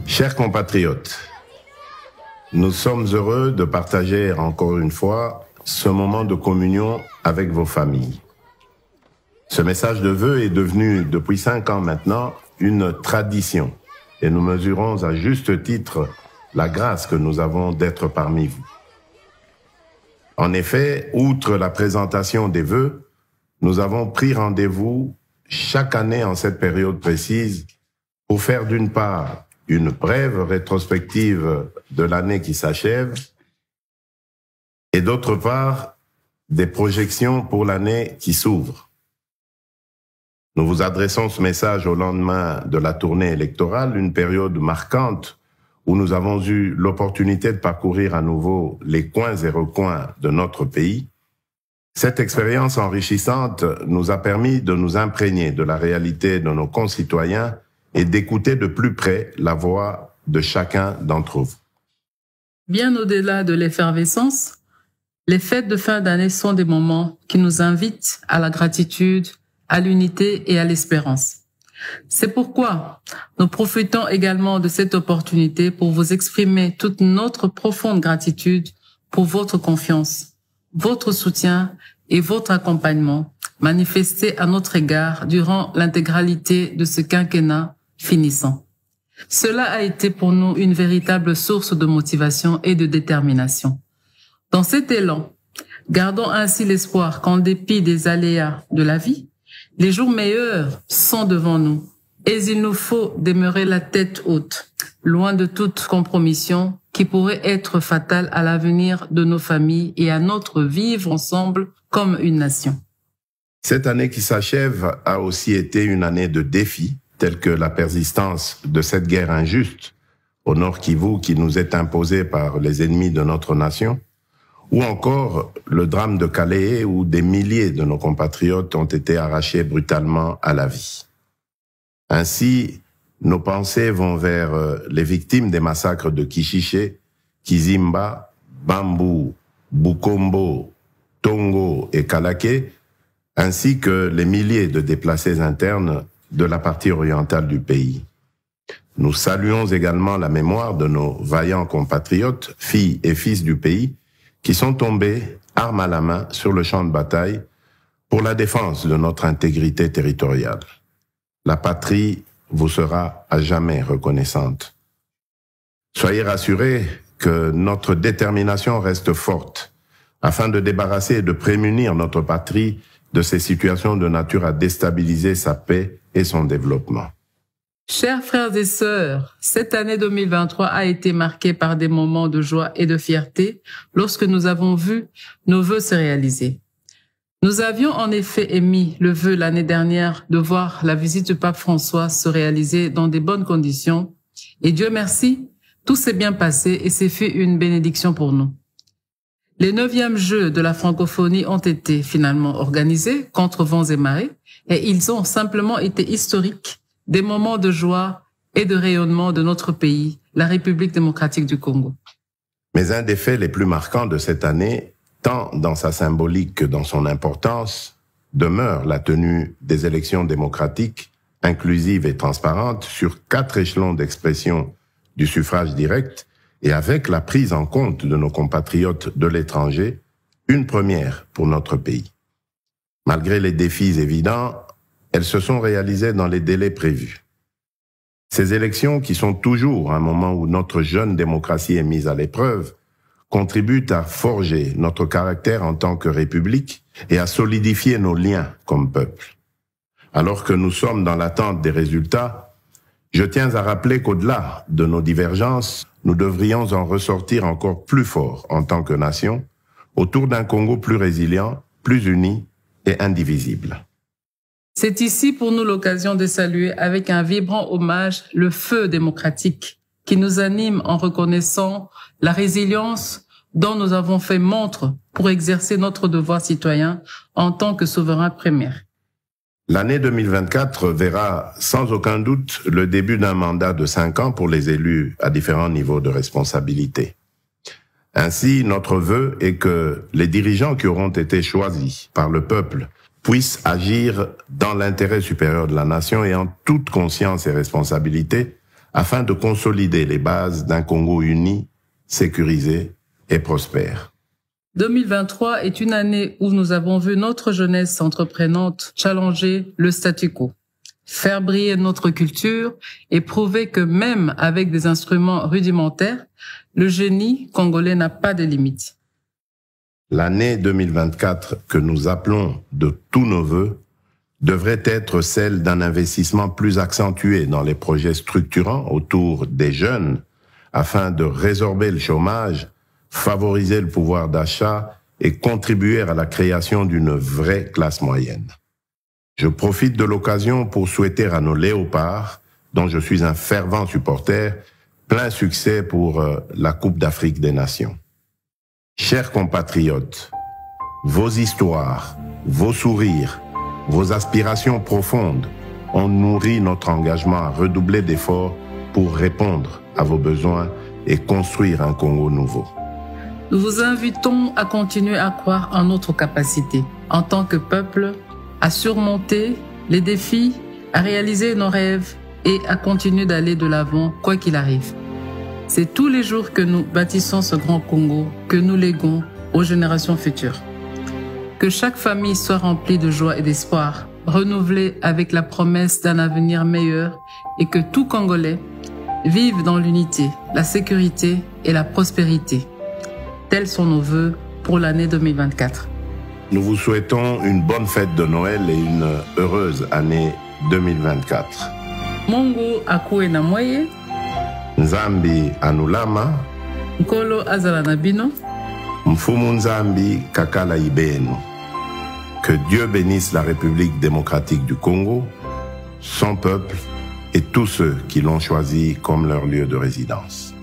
Chers compatriotes, nous sommes heureux de partager encore une fois ce moment de communion avec vos familles. Ce message de vœux est devenu, depuis 5 ans maintenant, une tradition et nous mesurons à juste titre la grâce que nous avons d'être parmi vous. En effet, outre la présentation des vœux, nous avons pris rendez-vous chaque année en cette période précise pour faire d'une part une brève rétrospective de l'année qui s'achève et d'autre part des projections pour l'année qui s'ouvre. Nous vous adressons ce message au lendemain de la tournée électorale, une période marquante où nous avons eu l'opportunité de parcourir à nouveau les coins et recoins de notre pays. Cette expérience enrichissante nous a permis de nous imprégner de la réalité de nos concitoyens et d'écouter de plus près la voix de chacun d'entre vous. Bien au-delà de l'effervescence, les fêtes de fin d'année sont des moments qui nous invitent à la gratitude, à l'unité et à l'espérance. C'est pourquoi nous profitons également de cette opportunité pour vous exprimer toute notre profonde gratitude pour votre confiance, votre soutien et votre accompagnement manifesté à notre égard durant l'intégralité de ce quinquennat finissant. Cela a été pour nous une véritable source de motivation et de détermination. Dans cet élan, gardons ainsi l'espoir qu'en dépit des aléas de la vie, les jours meilleurs sont devant nous et il nous faut demeurer la tête haute, loin de toute compromission qui pourrait être fatale à l'avenir de nos familles et à notre vivre ensemble comme une nation. Cette année qui s'achève a aussi été une année de défis, tels que la persistance de cette guerre injuste au Nord Kivu qui nous est imposée par les ennemis de notre nation, ou encore le drame de Calais où des milliers de nos compatriotes ont été arrachés brutalement à la vie. Ainsi, nos pensées vont vers les victimes des massacres de Kishiché, Kizimba, Bambou, Bukombo, Tongo et Kalaké, ainsi que les milliers de déplacés internes de la partie orientale du pays. Nous saluons également la mémoire de nos vaillants compatriotes, filles et fils du pays, qui sont tombés, armes à la main, sur le champ de bataille pour la défense de notre intégrité territoriale. La patrie vous sera à jamais reconnaissante. Soyez rassurés que notre détermination reste forte afin de débarrasser et de prémunir notre patrie de ces situations de nature à déstabiliser sa paix et son développement. Chers frères et sœurs, cette année 2023 a été marquée par des moments de joie et de fierté lorsque nous avons vu nos vœux se réaliser. Nous avions en effet émis le vœu l'année dernière de voir la visite du pape François se réaliser dans de bonnes conditions et Dieu merci, tout s'est bien passé et c'est fait une bénédiction pour nous. Les 9e Jeux de la francophonie ont été finalement organisés contre vents et marées et ils ont simplement été historiques, des moments de joie et de rayonnement de notre pays, la République démocratique du Congo. Mais un des faits les plus marquants de cette année, tant dans sa symbolique que dans son importance, demeure la tenue des élections démocratiques, inclusives et transparentes sur 4 échelons d'expression du suffrage direct et avec la prise en compte de nos compatriotes de l'étranger, une première pour notre pays. Malgré les défis évidents, elles se sont réalisées dans les délais prévus. Ces élections, qui sont toujours un moment où notre jeune démocratie est mise à l'épreuve, contribuent à forger notre caractère en tant que République et à solidifier nos liens comme peuple. Alors que nous sommes dans l'attente des résultats, je tiens à rappeler qu'au-delà de nos divergences, nous devrions en ressortir encore plus forts en tant que nation, autour d'un Congo plus résilient, plus uni et indivisible. C'est ici pour nous l'occasion de saluer avec un vibrant hommage le feu démocratique qui nous anime en reconnaissant la résilience dont nous avons fait montre pour exercer notre devoir citoyen en tant que souverain premier. L'année 2024 verra sans aucun doute le début d'un mandat de 5 ans pour les élus à différents niveaux de responsabilité. Ainsi, notre vœu est que les dirigeants qui auront été choisis par le peuple puisse agir dans l'intérêt supérieur de la nation et en toute conscience et responsabilité afin de consolider les bases d'un Congo uni, sécurisé et prospère. 2023 est une année où nous avons vu notre jeunesse entreprenante challenger le statu quo, faire briller notre culture et prouver que même avec des instruments rudimentaires, le génie congolais n'a pas de limites. L'année 2024 que nous appelons de tous nos vœux devrait être celle d'un investissement plus accentué dans les projets structurants autour des jeunes afin de résorber le chômage, favoriser le pouvoir d'achat et contribuer à la création d'une vraie classe moyenne. Je profite de l'occasion pour souhaiter à nos léopards, dont je suis un fervent supporter, plein succès pour la Coupe d'Afrique des Nations. Chers compatriotes, vos histoires, vos sourires, vos aspirations profondes ont nourri notre engagement à redoubler d'efforts pour répondre à vos besoins et construire un Congo nouveau. Nous vous invitons à continuer à croire en notre capacité, en tant que peuple, à surmonter les défis, à réaliser nos rêves et à continuer d'aller de l'avant, quoi qu'il arrive. C'est tous les jours que nous bâtissons ce grand Congo, que nous léguons aux générations futures. Que chaque famille soit remplie de joie et d'espoir, renouvelée avec la promesse d'un avenir meilleur et que tout Congolais vive dans l'unité, la sécurité et la prospérité. Tels sont nos vœux pour l'année 2024. Nous vous souhaitons une bonne fête de Noël et une heureuse année 2024. Mungu akuwe na mweye. Nzambi anulama. Nkolo azala na bino. Mfumu Nzambi kakala ibenu. Que Dieu bénisse la République démocratique du Congo, son peuple et tous ceux qui l'ont choisi comme leur lieu de résidence.